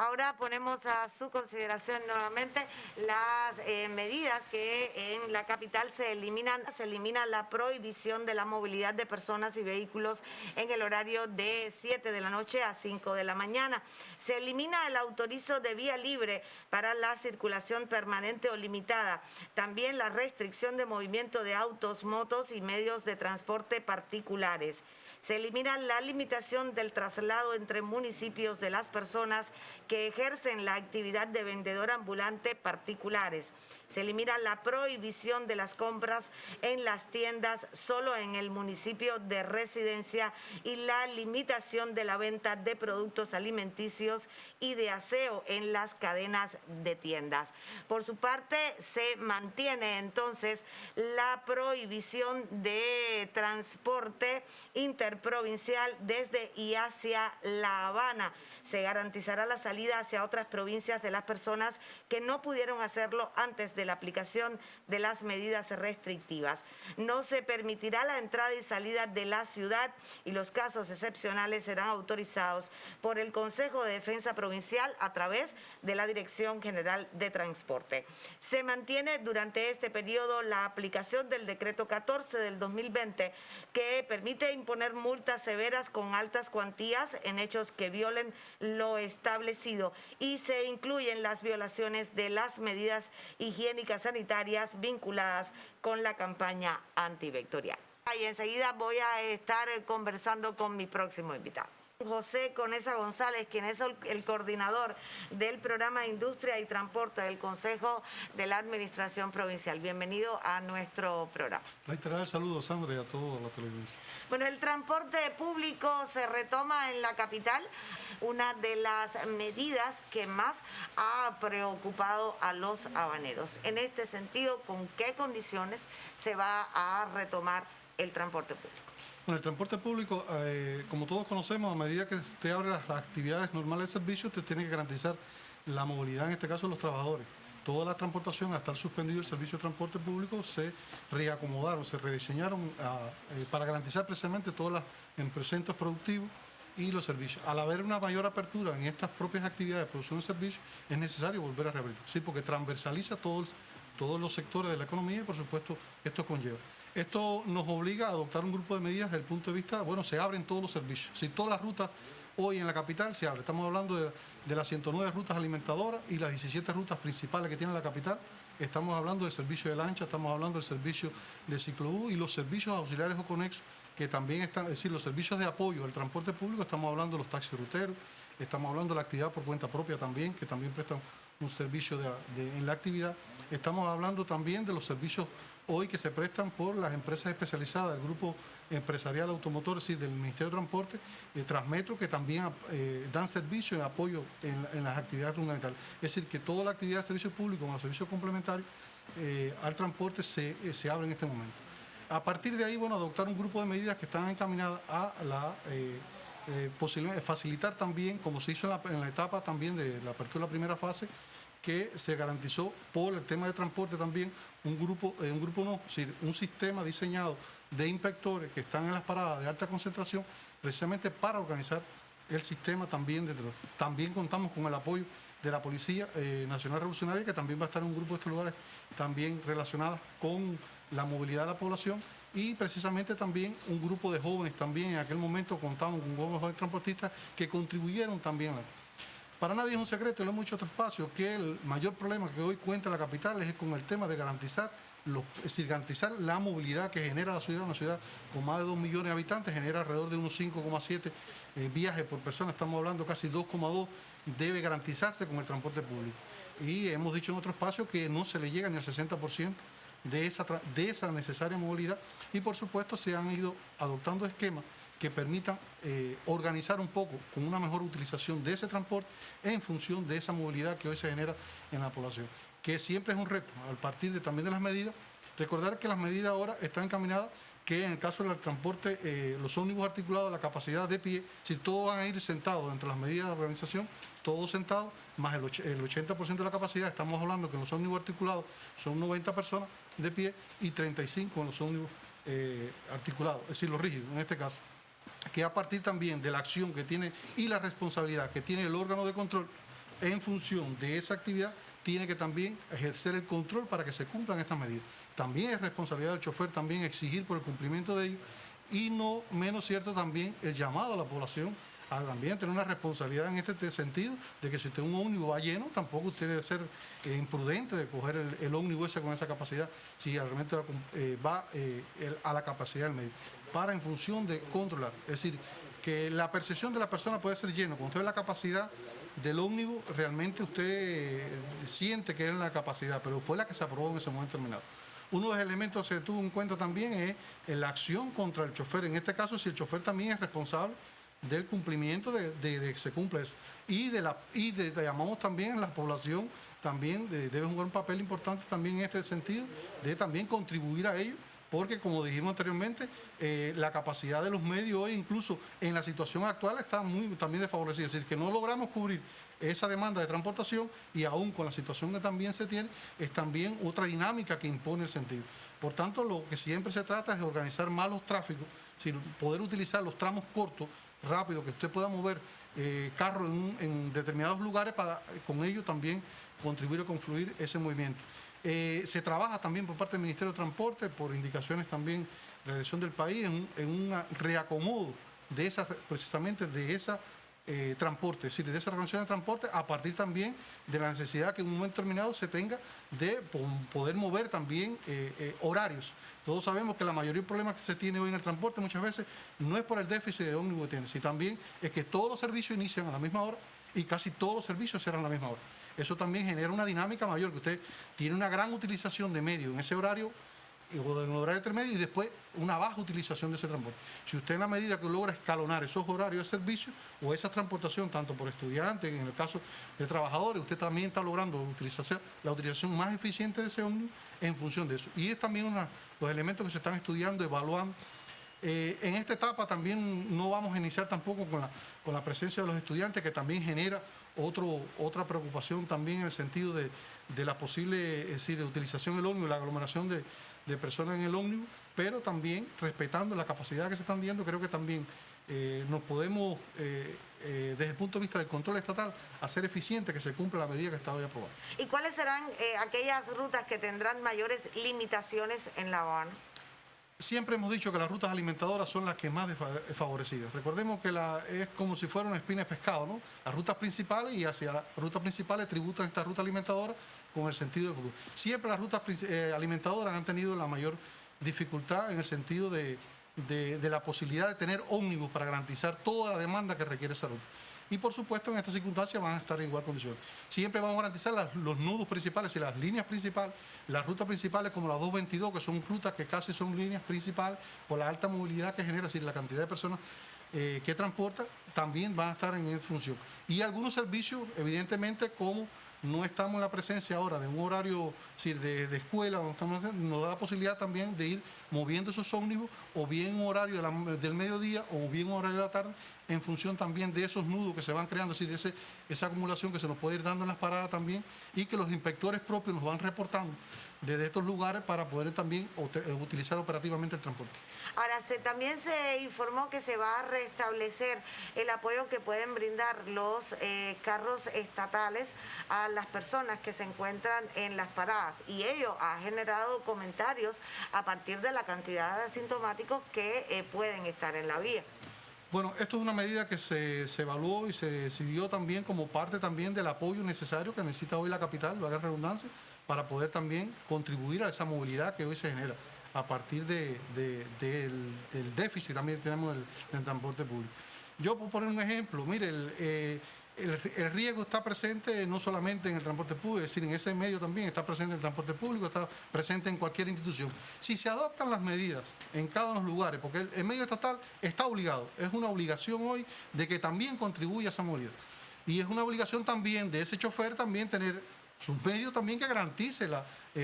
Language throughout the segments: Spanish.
Ahora ponemos a su consideración nuevamente las medidas que en la capital se eliminan. Se elimina la prohibición de la movilidad de personas y vehículos en el horario de 7 de la noche a 5 de la mañana. Se elimina el autorizo de vía libre para la circulación permanente o limitada. También la restricción de movimiento de autos, motos y medios de transporte particulares. Se elimina la limitación del traslado entre municipios de las personas que ejercen la actividad de vendedor ambulante particulares. Se elimina la prohibición de las compras en las tiendas solo en el municipio de residencia y la limitación de la venta de productos alimenticios y de aseo en las cadenas de tiendas. Por su parte, se mantiene entonces la prohibición de transporte interprovincial desde y hacia La Habana. Se garantizará la salida hacia otras provincias de las personas que no pudieron hacerlo antes de la aplicación de las medidas restrictivas. No se permitirá la entrada y salida de la ciudad y los casos excepcionales serán autorizados por el Consejo de Defensa Provincial a través de la Dirección General de Transporte. Se mantiene durante este periodo la aplicación del decreto 14 del 2020 que permite imponer multas severas con altas cuantías en hechos que violen lo establecido y se incluyen las violaciones de las medidas higiénicas sanitarias vinculadas con la campaña antivectorial. Y enseguida voy a estar conversando con mi próximo invitado. José Conesa González, quien es el coordinador del programa de Industria y Transporte del Consejo de la Administración Provincial. Bienvenido a nuestro programa. Reiterar el saludo, Sandra, y a toda la televidencia. Bueno, el transporte público se retoma en la capital, una de las medidas que más ha preocupado a los habaneros. En este sentido, ¿con qué condiciones se va a retomar el transporte público? Bueno, el transporte público, como todos conocemos, a medida que usted abre las actividades normales de servicio, usted tiene que garantizar la movilidad, en este caso de los trabajadores. Toda la transportación, al estar suspendido el servicio de transporte público, se reacomodaron, se rediseñaron para garantizar precisamente todos los centros productivos y los servicios. Al haber una mayor apertura en estas propias actividades de producción de servicios, es necesario volver a reabrir, ¿sí? Porque transversaliza todos los sectores de la economía y, por supuesto, esto conlleva. Esto nos obliga a adoptar un grupo de medidas desde el punto de vista, bueno, se abren todos los servicios. Si todas las rutas hoy en la capital se abren, estamos hablando de las 109 rutas alimentadoras y las 17 rutas principales que tiene la capital, estamos hablando del servicio de lancha, estamos hablando del servicio de ciclobús y los servicios auxiliares o conexos que también están, es decir, los servicios de apoyo al transporte público, estamos hablando de los taxis ruteros, estamos hablando de la actividad por cuenta propia también, que también prestan un servicio en la actividad, estamos hablando también de los servicios hoy que se prestan por las empresas especializadas del grupo empresarial automotor, es decir, del Ministerio de Transporte, Transmetro, que también dan servicio y apoyo en las actividades fundamentales. Es decir, que toda la actividad de servicios públicos como los servicios complementarios al transporte se abre en este momento. A partir de ahí, bueno, adoptar un grupo de medidas que están encaminadas a la facilitar también, como se hizo en la etapa también de la apertura de la primera fase, que se garantizó por el tema de transporte también un sistema diseñado de inspectores que están en las paradas de alta concentración precisamente para organizar el sistema también. También contamos con el apoyo de la Policía Nacional Revolucionaria, que también va a estar en un grupo de estos lugares también relacionadas con la movilidad de la población y precisamente también un grupo de jóvenes también. En aquel momento contamos con jóvenes transportistas que contribuyeron también. Para nadie es un secreto, lo hemos dicho en otro espacio, que el mayor problema que hoy cuenta la capital es con el tema de garantizar la movilidad que genera la ciudad. Una ciudad con más de 2 millones de habitantes genera alrededor de unos 5,7 viajes por persona, estamos hablando casi 2,2, debe garantizarse con el transporte público. Y hemos dicho en otro espacio que no se le llega ni al 60% de esa necesaria movilidad y, por supuesto, se han ido adoptando esquemas que permitan organizar un poco con una mejor utilización de ese transporte en función de esa movilidad que hoy se genera en la población, que siempre es un reto, al partir también de las medidas. Recordar que las medidas ahora están encaminadas que en el caso del transporte, los ómnibus articulados, la capacidad de pie, si todos van a ir sentados entre las medidas de organización, todos sentados, más el 80% de la capacidad, estamos hablando que en los ómnibus articulados son 90 personas de pie y 35 en los ómnibus articulados, es decir, los rígidos en este caso, que a partir también de la acción que tiene y la responsabilidad que tiene el órgano de control, en función de esa actividad, tiene que también ejercer el control para que se cumplan estas medidas. También es responsabilidad del chofer también exigir por el cumplimiento de ello, y no menos cierto también el llamado a la población a también tener una responsabilidad en este sentido, de que si usted un ómnibus va lleno, tampoco usted debe ser imprudente de coger el ómnibus ese con esa capacidad, si realmente va a la capacidad del medio, para en función de controlar. Es decir, que la percepción de la persona puede ser lleno, cuando usted ve la capacidad del ómnibus, realmente usted siente que es la capacidad, pero fue la que se aprobó en ese momento determinado. Uno de los elementos que se tuvo en cuenta también es la acción contra el chofer. En este caso, si el chofer también es responsable del cumplimiento de que se cumpla eso. Y llamamos también a la población, también debe jugar un papel importante también en este sentido, de también contribuir a ello, porque como dijimos anteriormente, la capacidad de los medios hoy, incluso en la situación actual, está muy también desfavorecida. Es decir, que no logramos cubrir esa demanda de transportación, y aún con la situación que también se tiene, es también otra dinámica que impone el sentido. Por tanto, lo que siempre se trata es de organizar más los tráficos, es decir, poder utilizar los tramos cortos, rápido, que usted pueda mover carros en determinados lugares para con ello también contribuir a confluir ese movimiento. Se trabaja también por parte del Ministerio de Transporte, por indicaciones también de la dirección del país, en un reacomodo de esa, precisamente de esa transporte, es decir, de esa organización de transporte, a partir también de la necesidad que en un momento determinado se tenga de poder mover también horarios. Todos sabemos que la mayoría de problemas que se tiene hoy en el transporte muchas veces no es por el déficit de ómnibus que tiene, sino también es que todos los servicios inician a la misma hora y casi todos los servicios cierran a la misma hora. Eso también genera una dinámica mayor, que usted tiene una gran utilización de medios en ese horario o en el horario intermedio, y después una baja utilización de ese transporte. Si usted en la medida que logra escalonar esos horarios de servicio o esa transportación, tanto por estudiantes, en el caso de trabajadores, usted también está logrando la utilización más eficiente de ese ómnibus en función de eso. Y es también los elementos que se están estudiando, evaluando. En esta etapa también no vamos a iniciar tampoco con la presencia de los estudiantes, que también genera otra preocupación también en el sentido de la posible, es decir, de utilización del ómnibus, la aglomeración de personas en el ómnibus, pero también respetando la capacidad que se están dando. Creo que también nos podemos, desde el punto de vista del control estatal, hacer eficiente que se cumpla la medida que está hoy aprobada. ¿Y cuáles serán aquellas rutas que tendrán mayores limitaciones en La Habana? Siempre hemos dicho que las rutas alimentadoras son las que más desfavorecidas. Recordemos que es como si fuera una espina de pescado, ¿no? Las rutas principales, y hacia las rutas principales tributan esta ruta alimentadora con el sentido del futuro. Siempre las rutas alimentadoras han tenido la mayor dificultad en el sentido de la posibilidad de tener ómnibus para garantizar toda la demanda que requiere esa ruta. Y por supuesto en estas circunstancias van a estar en igual condición. Siempre vamos a garantizar los nudos principales y las líneas principales, las rutas principales como la 222, que son rutas que casi son líneas principales por la alta movilidad que genera, es decir, la cantidad de personas que transporta, también van a estar en función. Y algunos servicios, evidentemente, como no estamos en la presencia ahora de un horario de escuela, nos da la posibilidad también de ir moviendo esos ómnibus, o bien un horario del mediodía o bien un horario de la tarde, en función también de esos nudos que se van creando, es decir, esa acumulación que se nos puede ir dando en las paradas también, y que los inspectores propios nos van reportando desde estos lugares para poder también utilizar operativamente el transporte. Ahora, también se informó que se va a restablecer el apoyo que pueden brindar los carros estatales a las personas que se encuentran en las paradas, y ello ha generado comentarios a partir de la cantidad de asintomáticos que pueden estar en la vía. Bueno, esto es una medida que se evaluó y se decidió también como parte también del apoyo necesario que necesita hoy la capital, valga la redundancia, para poder también contribuir a esa movilidad que hoy se genera a partir del déficit también que tenemos en el transporte público. Yo puedo poner un ejemplo. Mire, el riesgo está presente no solamente en el transporte público, es decir, en ese medio también está presente el transporte público, está presente en cualquier institución. Si se adoptan las medidas en cada uno de los lugares, porque el medio estatal está obligado, es una obligación hoy de que también contribuya a esa movilidad. Y es una obligación también de ese chofer también tener sus medios también que garantice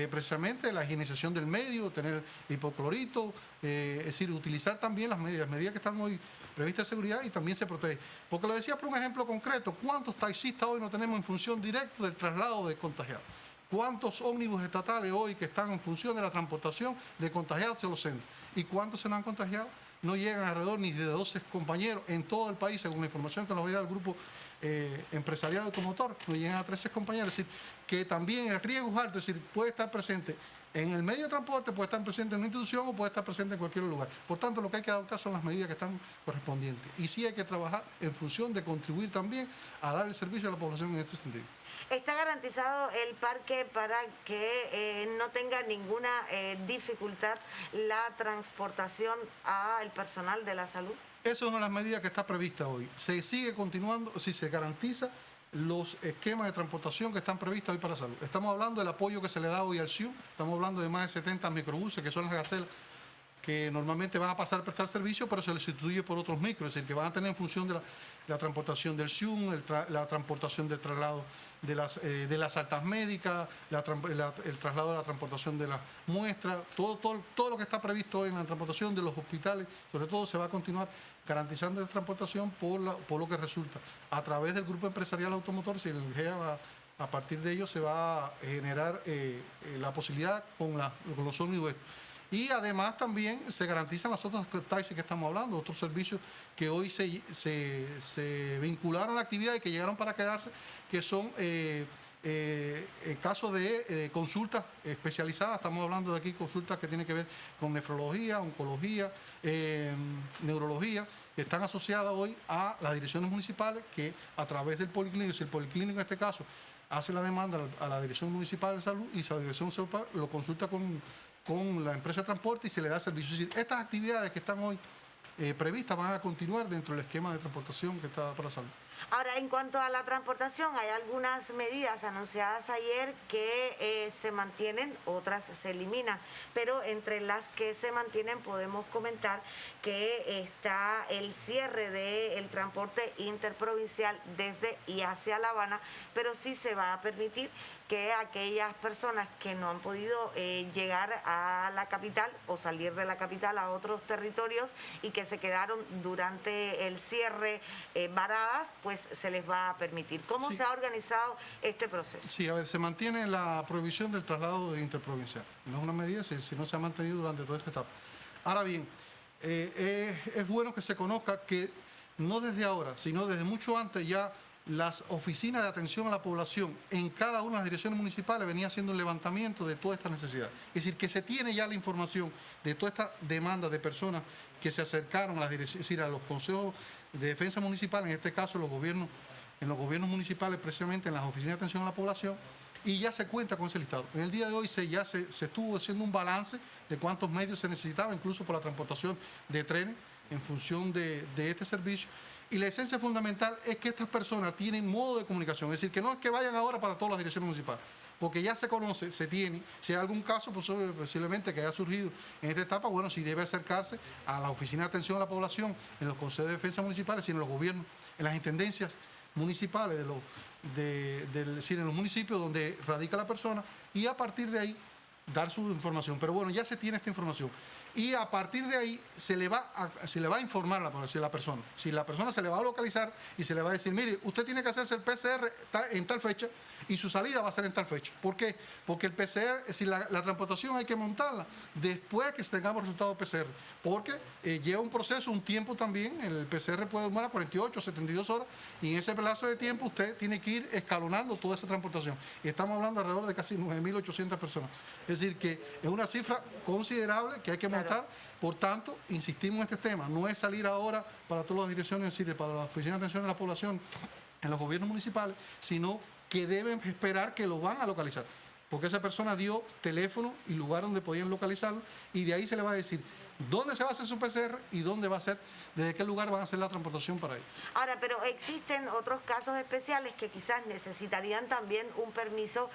precisamente la higienización del medio, tener hipoclorito, es decir, utilizar también las medidas que están hoy previstas de seguridad, y también se protege. Porque lo decía por un ejemplo concreto, ¿cuántos taxistas hoy no tenemos en función directa del traslado de contagiados? ¿Cuántos ómnibus estatales hoy que están en función de la transportación de contagiados hacia los centros? ¿Y cuántos se nos han contagiado? No llegan alrededor ni de 12 compañeros en todo el país, según la información que nos había dado el grupo empresarial automotor, nos llegan a 13 compañeros, es decir, que también el riesgo es alto, es decir, puede estar presente en el medio de transporte, puede estar presente en una institución o puede estar presente en cualquier lugar. Por tanto, lo que hay que adoptar son las medidas que están correspondientes. Y sí hay que trabajar en función de contribuir también a dar el servicio a la población en este sentido. ¿Está garantizado el parque para que no tenga ninguna dificultad la transportación al personal de la salud? Esa es una de las medidas que está prevista hoy. Se sigue continuando si se garantiza los esquemas de transportación que están previstos hoy para salud. Estamos hablando del apoyo que se le da hoy al CIU, estamos hablando de más de 70 microbuses, que son las gacelas, que normalmente van a pasar a prestar servicio, pero se les sustituye por otros micros, es decir, que van a tener en función de la transportación del CIUM, la transportación del traslado de las altas médicas, el traslado de la transportación de las muestras, todo lo que está previsto hoy en la transportación de los hospitales, sobre todo se va a continuar garantizando la transportación por lo que resulta. A través del grupo empresarial automotor, si el GEA a partir de ello se va a generar la posibilidad con los ómnibus. Y además también se garantizan las otras taxis que estamos hablando, otros servicios que hoy se vincularon a la actividad y que llegaron para quedarse, que son en caso de consultas especializadas. Estamos hablando de aquí consultas que tienen que ver con nefrología, oncología, neurología, que están asociadas hoy a las direcciones municipales que a través del policlínico, si el policlínico en este caso hace la demanda a la Dirección Municipal de Salud y la Dirección Municipal lo consulta con la empresa de transporte y se le da servicio. Es decir, estas actividades que están hoy previstas van a continuar dentro del esquema de transportación que está para salud. Ahora, en cuanto a la transportación, hay algunas medidas anunciadas ayer que se mantienen, otras se eliminan, pero entre las que se mantienen podemos comentar que está el cierre del transporte interprovincial desde y hacia La Habana, pero sí se va a permitir que aquellas personas que no han podido llegar a la capital o salir de la capital a otros territorios y que se quedaron durante el cierre varadas, pues se les va a permitir. ¿Cómo se ha organizado este proceso? Sí, a ver, se mantiene la prohibición del traslado interprovincial. No es una medida si no se ha mantenido durante toda esta etapa. Ahora bien, es bueno que se conozca que no desde ahora, sino desde mucho antes ya las oficinas de atención a la población en cada una de las direcciones municipales venía haciendo un levantamiento de toda esta necesidad. Es decir, que se tiene ya la información de toda esta demanda de personas que se acercaron a los consejos de defensa municipal, en este caso en los gobiernos municipales, precisamente en las oficinas de atención a la población, y ya se cuenta con ese listado. En el día de hoy se estuvo haciendo un balance de cuántos medios se necesitaban, incluso por la transportación de trenes en función de este servicio. Y la esencia fundamental es que estas personas tienen modo de comunicación, es decir, que no es que vayan ahora para todas las direcciones municipales, porque ya se conoce, se tiene, si hay algún caso posiblemente que haya surgido en esta etapa, bueno, si debe acercarse a la oficina de atención a la población, en los consejos de defensa municipales, sino en los gobiernos, en las intendencias municipales, en los municipios donde radica la persona, y a partir de ahí dar su información. Pero bueno, ya se tiene esta información. Y a partir de ahí se le va a informar a la persona. Si la persona se le va a localizar y se le va a decir, mire, usted tiene que hacerse el PCR en tal fecha y su salida va a ser en tal fecha. ¿Por qué? Porque el PCR, si la transportación hay que montarla después que tengamos resultado del PCR. Porque lleva un proceso, un tiempo también. El PCR puede demorar 48 o 72 horas y en ese plazo de tiempo usted tiene que ir escalonando toda esa transportación. Y estamos hablando alrededor de casi 9.800 personas. Es decir, que es una cifra considerable que hay que montar. Por tanto, insistimos en este tema, no es salir ahora para todas las direcciones, es decir, para la oficina de atención a la población en los gobiernos municipales, sino que deben esperar que lo van a localizar, porque esa persona dio teléfono y lugar donde podían localizarlo y de ahí se le va a decir dónde se va a hacer su PCR y dónde va a ser, desde qué lugar van a hacer la transportación para ello. Ahora, pero existen otros casos especiales que quizás necesitarían también un permiso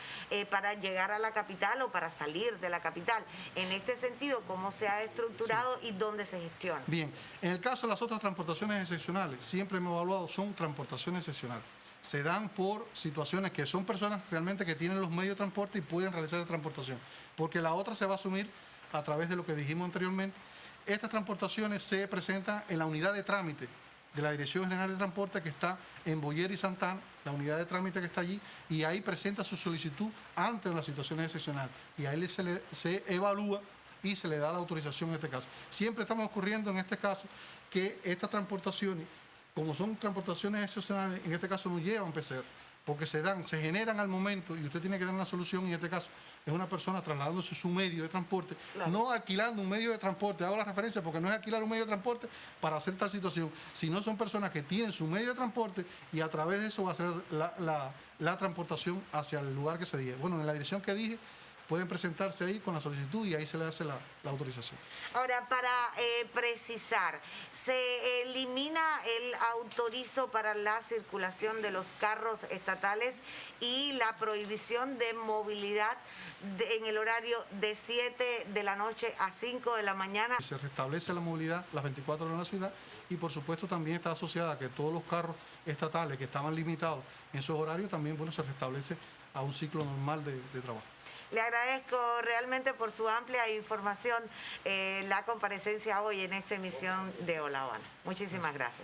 para llegar a la capital o para salir de la capital. En este sentido, ¿cómo se ha estructurado y dónde se gestiona? Bien, en el caso de las otras transportaciones excepcionales, siempre hemos evaluado, son transportaciones excepcionales. Se dan por situaciones que son personas realmente que tienen los medios de transporte y pueden realizar la transportación, porque la otra se va a asumir a través de lo que dijimos anteriormente. Estas transportaciones se presentan en la unidad de trámite de la Dirección General de Transporte que está en Boyer y Santana, la unidad de trámite que está allí, y ahí presenta su solicitud ante las situaciones excepcionales. Y ahí se evalúa y se le da la autorización en este caso. Siempre estamos ocurriendo en este caso que estas transportaciones como son transportaciones excepcionales, en este caso no llevan PCR, porque se generan al momento y usted tiene que dar una solución. En este caso es una persona trasladándose su medio de transporte, claro, no alquilando un medio de transporte. Hago la referencia porque no es alquilar un medio de transporte para hacer tal situación, sino son personas que tienen su medio de transporte y a través de eso va a ser la transportación hacia el lugar que se diga. Bueno, en la dirección que dije, pueden presentarse ahí con la solicitud y ahí se le hace la autorización. Ahora, para precisar, ¿se elimina el autorizo para la circulación de los carros estatales y la prohibición de movilidad en el horario de 7 de la noche a 5 de la mañana? Se restablece la movilidad las 24 horas en la ciudad y por supuesto también está asociada a que todos los carros estatales que estaban limitados en esos horarios también, bueno, se restablece a un ciclo normal de trabajo. Le agradezco realmente por su amplia información, la comparecencia hoy en esta emisión de Hola Habana. Muchísimas gracias.